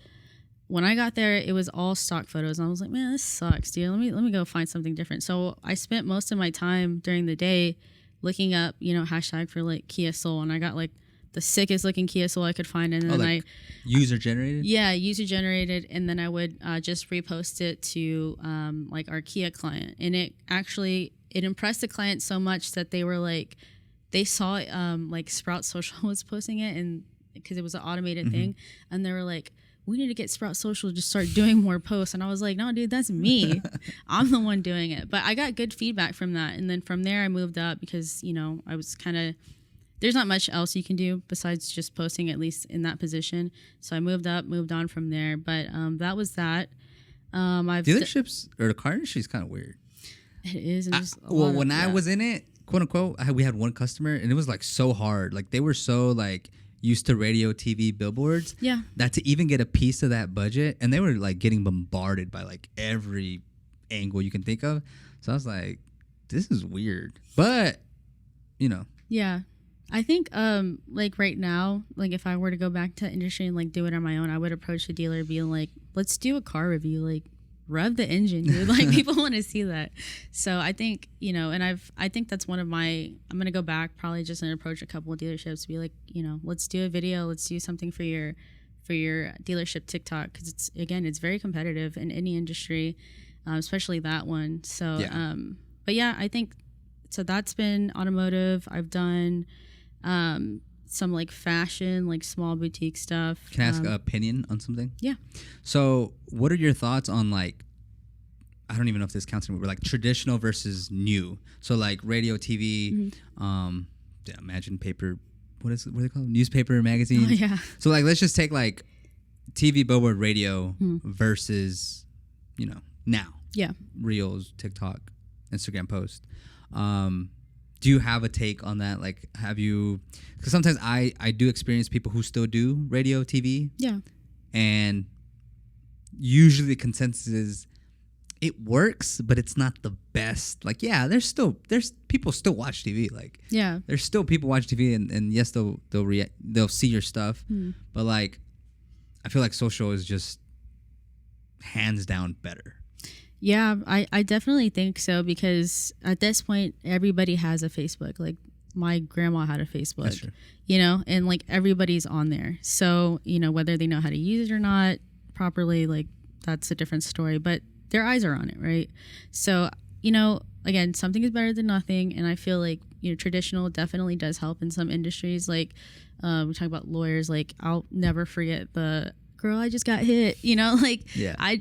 when I got there, it was all stock photos. And I was like, man, this sucks, dude. Let me go find something different. So I spent most of my time during the day looking up, hashtag for like Kia Soul, and I got like the sickest looking Kia Soul I could find, and then like user generated. Yeah, user generated, and then I would just repost it to like our Kia client, and it impressed the client so much that they were like, they saw like Sprout Social was posting it, and because it was an automated thing, and they were like, we need to get Sprout Social to just start doing more posts. And I was like, no, dude, that's me. I'm the one doing it. But I got good feedback from that. And then from there, I moved up because, I was kind of, there's not much else you can do besides just posting, at least in that position. So I moved on from there. But that was that. Dealerships or the car industry is kind of weird. It is. And when I was in it, quote unquote, we had one customer and it was like so hard. Like they were so like used to radio, TV, billboards. Yeah. That to even get a piece of that budget, and they were like getting bombarded by like every angle you can think of. So I was like, this is weird. But, Yeah. I think like right now, like if I were to go back to industry and like do it on my own, I would approach the dealer being like, let's do a car review. Like rev the engine, dude. Like people want to see that. So I think, and I think that's one of I'm going to go back probably just and approach a couple of dealerships, be like, let's do a video. Let's do something for your dealership TikTok. Cause it's very competitive in any industry, especially that one. So, yeah. But yeah, I think, so that's been automotive. I've done, some like fashion, like small boutique stuff. Can I ask an opinion on something? Yeah. So what are your thoughts on like, I don't even know if this counts anymore, but like traditional versus new. So like radio, TV, imagine paper, what are they called? Newspaper, magazine. Oh, yeah. So like, let's just take like TV, billboard, radio versus, now. Yeah. Reels, TikTok, Instagram post. Do you have a take on that? Like, have you? Because sometimes I do experience people who still do radio, TV. Yeah. And usually the consensus is it works, but it's not the best. Like, yeah, there's people still watch TV. Like, yeah, there's still people watch TV, and yes, they'll see your stuff. But like, I feel like social is just hands down better. Yeah, I definitely think so, because at this point, everybody has a Facebook. Like my grandma had a Facebook, That's true. And like everybody's on there. So, whether they know how to use it or not properly, like that's a different story, but their eyes are on it, right? So, again, something is better than nothing. And I feel like, traditional definitely does help in some industries. Like we talk about lawyers, like I'll never forget the girl, I just got hit, like yeah.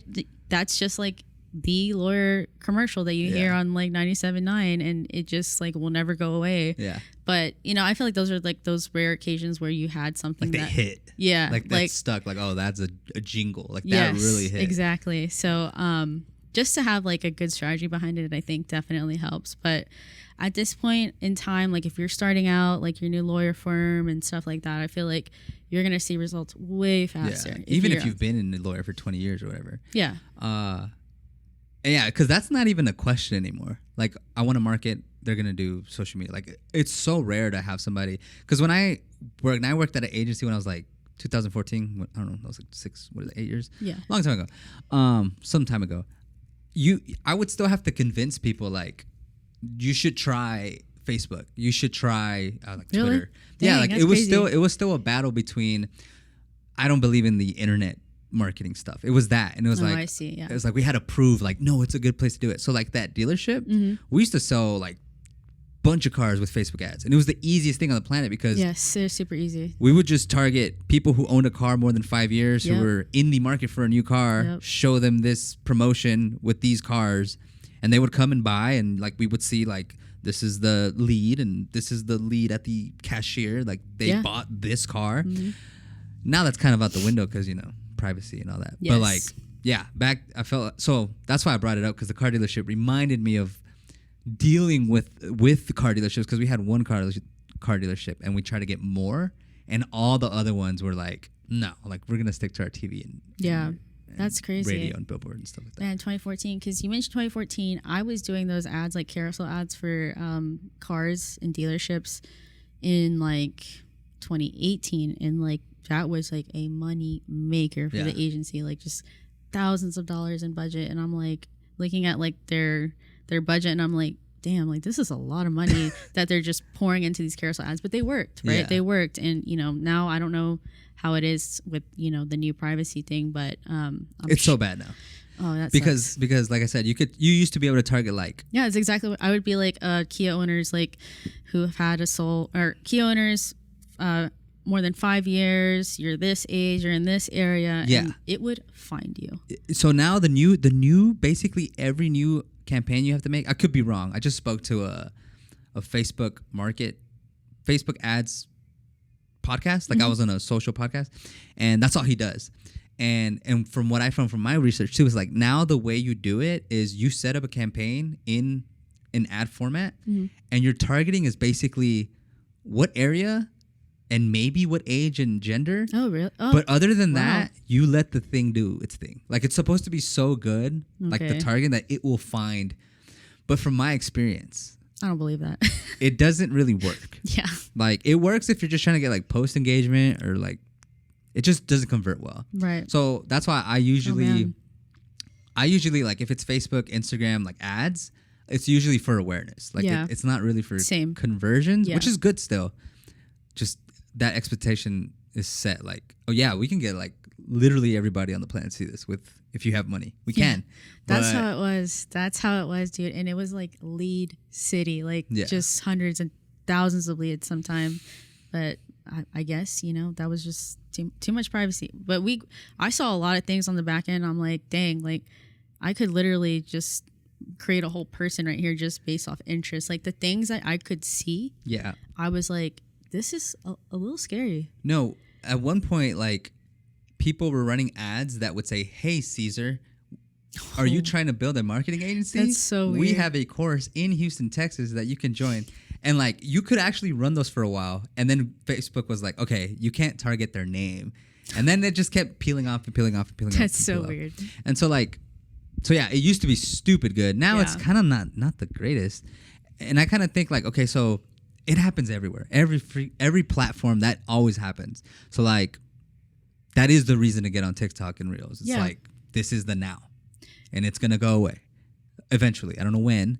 That's just like the lawyer commercial that you hear on like 97.9, and it just like will never go away. Yeah. But I feel like those are like those rare occasions where you had something like that hit. Yeah. Like that stuck. Like, oh, that's a jingle. Like that really hit. Exactly. So just to have like a good strategy behind it, I think definitely helps. But at this point in time, like if you're starting out like your new lawyer firm and stuff like that, I feel like you're gonna see results way faster. Yeah. Even if you've been in the lawyer for 20 years or whatever. Yeah. Yeah, because that's not even a question anymore. Like, I want to market, they're going to do social media. Like, it's so rare to have somebody. Because when I worked at an agency when I was like 2014, I don't know, that was like 8 years? Yeah. Long time ago. Some time ago. I would still have to convince people, like, you should try Facebook. You should try like really? Twitter. Dang, yeah, like it was still a battle between, I don't believe in the internet marketing stuff. It was that, and it was like, I see, yeah. It was like we had to prove like, no, it's a good place to do it. So like that dealership, we used to sell like bunch of cars with Facebook ads, and it was the easiest thing on the planet because yes, it's super easy. We would just target people who owned a car more than 5 years, who were in the market for a new car, show them this promotion with these cars, and they would come and buy, and like we would see like, this is the lead and this is the lead at the cashier, like they bought this car. Now that's kind of out the window because privacy and all that. But like, yeah, I felt so that's why I brought it up, because the car dealership reminded me of dealing with the car dealerships, because we had one car dealership and we tried to get more, and all the other ones were like, no, like we're gonna stick to our TV and that's crazy, radio and billboard and stuff like that. And 2014, because you mentioned 2014, I was doing those ads, like carousel ads for cars and dealerships in like 2018, and like that was like a money maker for the agency, like just thousands of dollars in budget. And I'm like looking at like their budget, and I'm like, damn, like this is a lot of money that they're just pouring into these carousel ads. But they worked, right? Yeah. They worked. And now I don't know how it is with the new privacy thing, but it's so bad now. Oh, that's because like I said, you used to be able to target like, yeah, it's exactly what I would be like. Kia owners like who have had Kia owners more than 5 years, you're this age, you're in this area, and it would find you. So now the new basically every new campaign you have to make, I could be wrong, I just spoke to a Facebook ads podcast, like I was on a social podcast, and that's all he does. And from what I found from my research too, is like now the way you do it is you set up a campaign in an ad format, and your targeting is basically what area and maybe what age and gender. Oh, really? Oh, but other than that, you let the thing do its thing. Like it's supposed to be so good, like the target, that it will find. But from my experience, I don't believe that. It doesn't really work. Yeah. Like it works if you're just trying to get like post engagement, or like it just doesn't convert well. Right. So that's why I usually like if it's Facebook, Instagram, like ads, it's usually for awareness. Like it's not really for conversions, which is good still. Just that expectation is set. Like, oh yeah, we can get like literally everybody on the planet see this if you have money. We can. That's how it was. That's how it was, dude. And it was like lead city, like just hundreds and thousands of leads sometime. But I guess, that was just too much privacy. But I saw a lot of things on the back end. I'm like, dang, like I could literally just create a whole person right here just based off interest. Like the things that I could see. Yeah. I was like, this is a little scary. No, at one point, like people were running ads that would say, "Hey, Caesar, are you trying to build a marketing agency? That's so weird. We have a course in Houston, Texas that you can join." And like you could actually run those for a while, and then Facebook was like, "Okay, you can't target their name," and then it just kept peeling off and peeling off and peeling off. That's so weird. And so yeah, it used to be stupid good. Now it's kind of not the greatest. And I kind of think like, okay, so it happens everywhere. Every platform, that always happens. So like that is the reason to get on TikTok and Reels. It's like this is the now, and it's gonna go away eventually. I don't know when,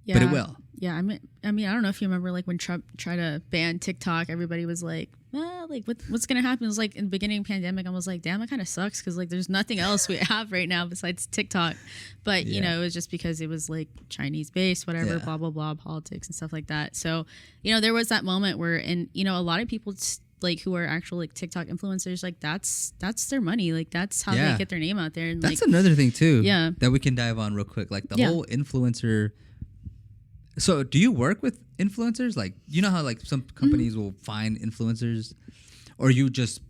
but it will. Yeah, I mean, I don't know if you remember, like when Trump tried to ban TikTok, everybody was like, like what's gonna happen? It was like in the beginning of the pandemic, I was like, damn, it kind of sucks because like there's nothing else we have right now besides TikTok. But it was just because it was like Chinese based, whatever, blah blah blah, politics and stuff like that. So there was that moment where, and a lot of people like who are actual like TikTok influencers, like that's their money, like that's how they get their name out there. And that's another thing too, that we can dive on real quick, like the whole influencer. So do you work with influencers? Like, how like some companies will find influencers, or you just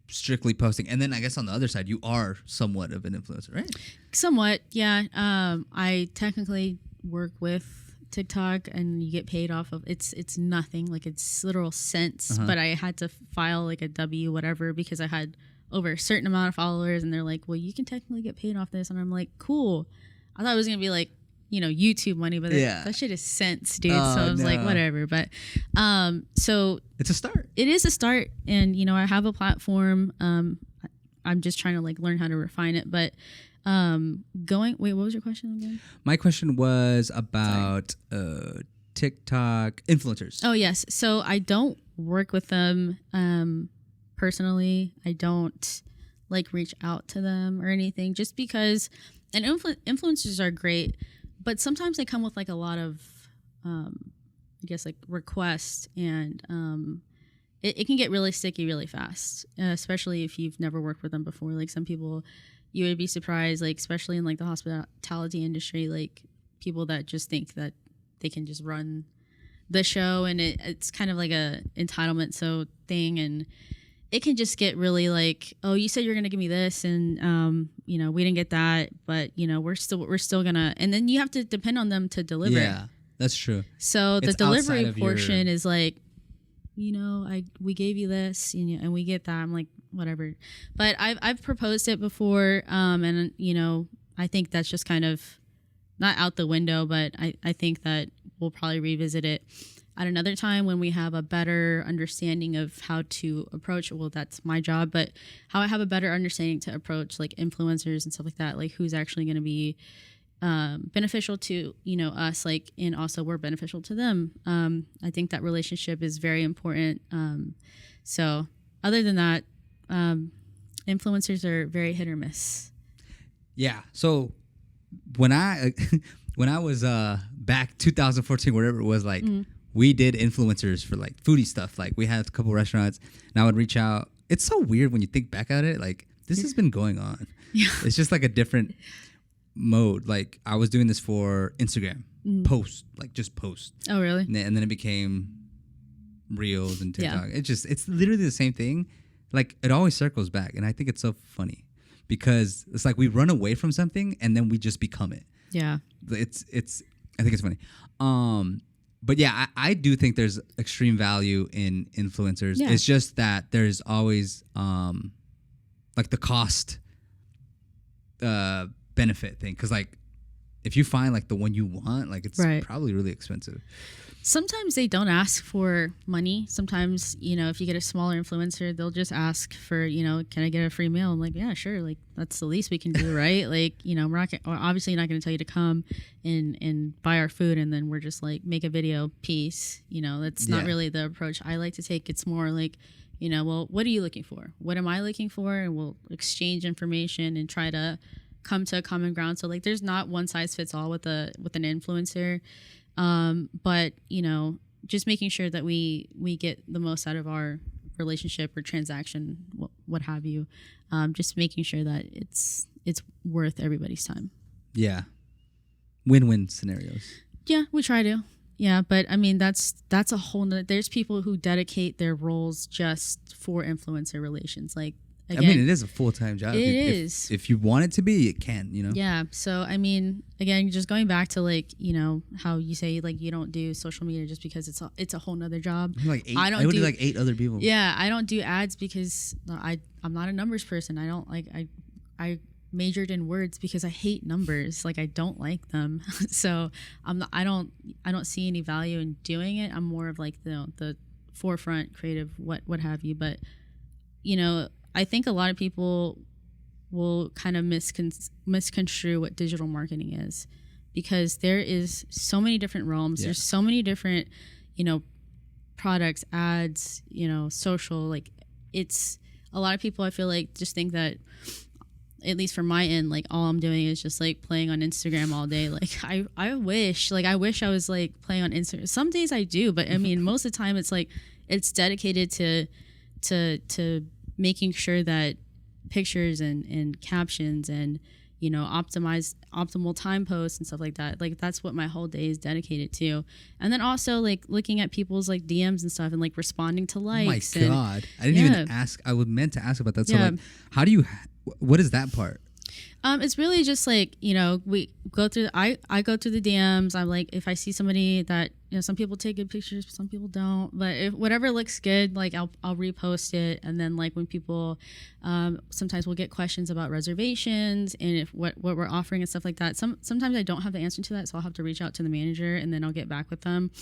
strictly posting? And then I guess on the other side, you are somewhat of an influencer, right? Somewhat, yeah. I technically work with TikTok, and you get paid off of it's nothing, like it's literal cents. But I had to file like a W whatever because I had over a certain amount of followers, and they're like, well, you can technically get paid off this, and I'm like, cool. I thought it was gonna be like YouTube money, but that shit is cents, dude. So I was like, whatever. But so it's a start. It is a start, and I have a platform. I'm just trying to like learn how to refine it. But what was your question again? My question was about TikTok influencers. Oh yes. So I don't work with them personally. I don't like reach out to them or anything, just because. And influencers are great, but sometimes they come with like a lot of, I guess like requests, and it can get really sticky really fast, especially if you've never worked with them before. Like some people, you would be surprised, like especially in like the hospitality industry, like people that just think that they can just run the show, and it's kind of like a entitlement thing, and it can just get really like, oh, you said you're gonna give me this, and we didn't get that, but we're still gonna, and then you have to depend on them to deliver. Yeah, that's true. So the delivery portion is like, we gave you this, and we get that. I'm like, whatever. But I've proposed it before, and I think that's just kind of not out the window, but I think that we'll probably revisit it. at another time when we have a better understanding of how to approach, well, that's my job, but how I have a better understanding to approach like influencers and stuff like that, like who's actually going to be beneficial to, you know, us, like, and also we're beneficial to them. I think that relationship is very important. So other than that, influencers are very hit or miss. Yeah. So when I when I was back 2014, whatever it was, like we did influencers for like foodie stuff. Like we had a couple restaurants, and I would reach out. It's so weird when you think back at it. Like this has been going on. Yeah. It's just like a different mode. Like I was doing this for Instagram post, like just post. Oh, really? And then it became Reels and TikTok. It's literally the same thing. Like it always circles back, and I think it's so funny because it's like we run away from something and then we just become it. Yeah. It's I think it's funny. But yeah, I do think there's extreme value in influencers. Yeah. It's just that there's always like the cost benefit thing, because like if you find like the one you want, like it's probably really expensive. Sometimes they don't ask for money. Sometimes, you know, if you get a smaller influencer, they'll just ask for, you know, can I get a free meal? I'm like, yeah, sure. Like that's the least we can do, right? Like, you know, we're obviously not going to tell you to come and buy our food and then we're just like make a video piece. You know, that's not really the approach I like to take. It's more like, you know, well, what are you looking for? What am I looking for? And we'll exchange information and try to come to a common ground. So like, there's not one size fits all with an influencer. But you know, just making sure that we get the most out of our relationship or transaction, what have you. Just making sure that it's worth everybody's time. Yeah. Win-win scenarios. Yeah, we try to. Yeah, but I mean that's a whole nother, there's people who dedicate their roles just for influencer relations. Like again, I mean, it is a full-time job. It is. If you want it to be, it can, you know? Yeah. So, I mean, again, just going back to like, you know, how you say like you don't do social media just because it's a whole nother job. Like I would do like 8 other people. Yeah. I don't do ads because I'm not a numbers person. I don't like, I majored in words because I hate numbers. Like I don't like them. So I don't see any value in doing it. I'm more of like the forefront creative, what have you. But, you know, I think a lot of people will kind of misconstrue what digital marketing is, because there is so many different realms. Yeah. There's so many different, you know, products, ads, you know, social. Like it's a lot of people I feel like just think that, at least from my end, like all I'm doing is just like playing on Instagram all day. Like I wish I was like playing on Instagram. Some days I do, but I mean, most of the time it's like it's dedicated to making sure that pictures and captions and, you know, optimal time posts and stuff like that. Like that's what my whole day is dedicated to. And then also like looking at people's like DMs and stuff and like responding to likes. Oh my God. I didn't even ask. I was meant to ask about that. So like, how do you, what is that part? It's really just like, you know, we go through, I go through the DMs. I'm like, if I see somebody that, you know, some people take good pictures, some people don't, but if whatever looks good, like I'll repost it. And then like when people, sometimes we'll get questions about reservations and if what we're offering and stuff like that. Sometimes I don't have the answer to that. So I'll have to reach out to the manager and then I'll get back with them.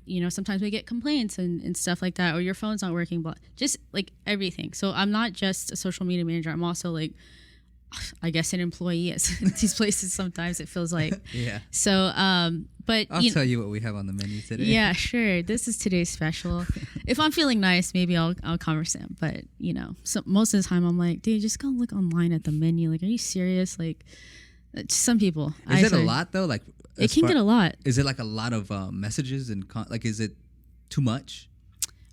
You know, sometimes we get complaints and stuff like that, or your phone's not working, but just like everything. So I'm not just a social media manager. I'm also like, I guess an employee at these places sometimes it feels like. Yeah. So, but I'll tell you what we have on the menu today. Yeah, sure. This is today's special. If I'm feeling nice, maybe I'll converse them. But you know, so most of the time I'm like, dude, just go look online at the menu. Like, are you serious? Like, some people. Is it a lot though? Like, it can get a lot. Is it like a lot of messages and like, is it too much?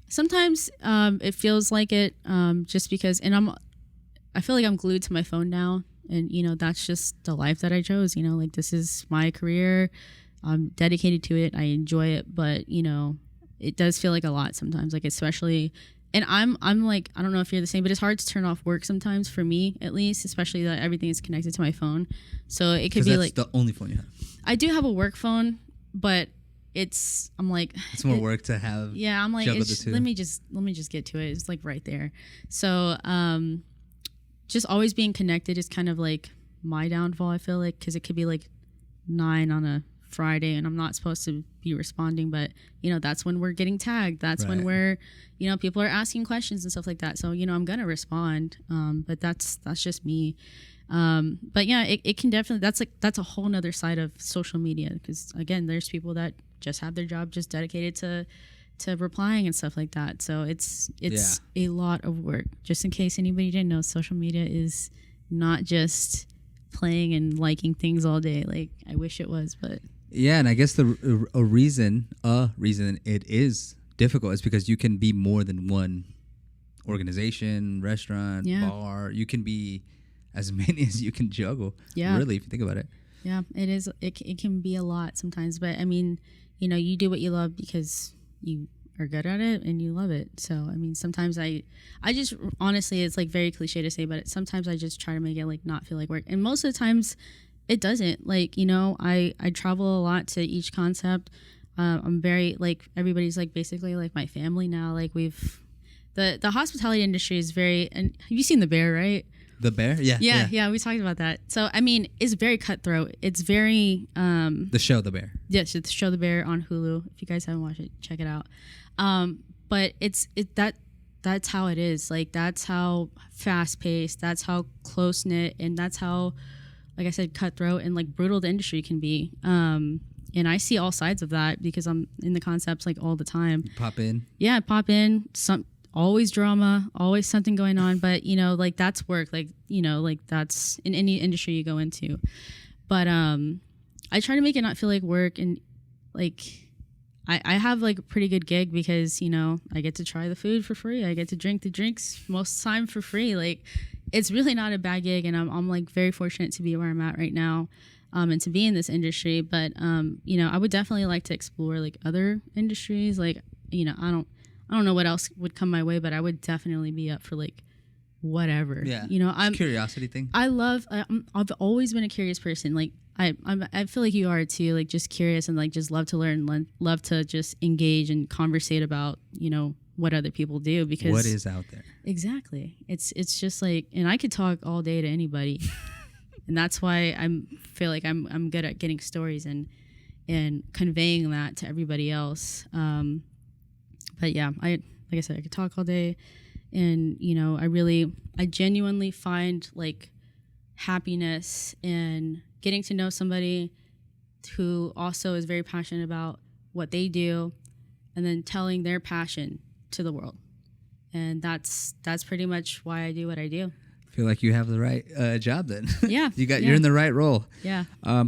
Sometimes it feels like it, just because, and I feel like I'm glued to my phone now, and you know that's just the life that I chose. You know, like this is my career. I'm dedicated to it. I enjoy it, but you know, it does feel like a lot sometimes. Like especially, and I'm like, I don't know if you're the same, but it's hard to turn off work sometimes for me, at least, especially that everything is connected to my phone. So it could be like the only phone you have. I do have a work phone, but I'm like it's more work to have. Yeah, I'm like let me just get to it. It's like right there. So just always being connected is kind of like my downfall, I feel like, because it could be like 9 on a Friday and I'm not supposed to be responding, but that's when we're getting tagged. That's when we're, people are asking questions and stuff like that. So, I'm going to respond. But that's just me. But yeah, it can definitely, that's a whole nother side of social media. Because again, there's people that just have their job just dedicated to replying and stuff like that. So it's a lot of work. Just in case anybody didn't know, social media is not just playing and liking things all day. Like I wish it was, but yeah. And I guess a reason it is difficult is because you can be more than one organization, restaurant, bar. You can be as many as you can juggle. Yeah, really, if you think about it. Yeah, it is. It can be a lot sometimes, but I mean, you do what you love because you are good at it and you love it. So I mean, sometimes I just honestly, it's like very cliche to say, but sometimes I just try to make it like not feel like work, and most of the times it doesn't. Like I travel a lot to each concept. I'm very like everybody's like basically like my family now. Like the hospitality industry is very, and have you seen The Bear, right? The Bear? Yeah. We talked about that. So, I mean, it's very cutthroat. It's very... the show The Bear. Yes, the show The Bear on Hulu. If you guys haven't watched it, check it out. But that's how it is. Like, that's how fast-paced, that's how close-knit, and that's how, like I said, cutthroat and, like, brutal the industry can be. And I see all sides of that because I'm in the concepts, like, all the time. Pop in? Yeah, pop in. Always drama, always something going on, but like that's work, like like that's in any industry you go into. But I try to make it not feel like work, and like I have like a pretty good gig because I get to try the food for free, I get to drink the drinks most of the time for free. Like it's really not a bad gig, and I'm like very fortunate to be where I'm at right now, and to be in this industry. But I would definitely like to explore like other industries. Like I don't know what else would come my way, but I would definitely be up for like whatever. Yeah, I'm curiosity thing. I've always been a curious person. Like I feel like you are too. Like just curious and like just love to learn, love to just engage and conversate about what other people do, because what is out there. Exactly. It's just like, and I could talk all day to anybody, and that's why feel like I'm good at getting stories and conveying that to everybody else. But yeah, like I said, I could talk all day, and I genuinely find like happiness in getting to know somebody who also is very passionate about what they do, and then telling their passion to the world. And that's pretty much why I do what I do. Feel like you have the right job then. Yeah. You're in the right role. Yeah.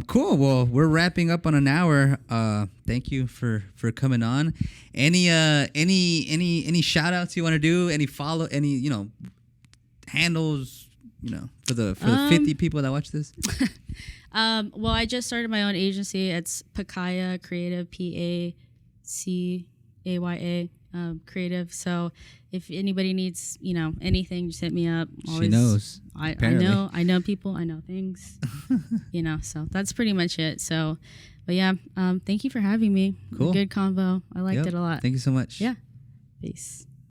Cool. Well, we're wrapping up on an hour. Thank you for coming on. Any shout outs you want to do? Any handles, for the 50 people that watch this? Well, I just started my own agency. It's Pacaya Creative, Pacaya Creative. So if anybody needs, anything, just hit me up. She knows. I know people, I know things, so that's pretty much it. So, but yeah, thank you for having me. Cool. Good convo. I liked it a lot. Thank you so much. Yeah. Peace.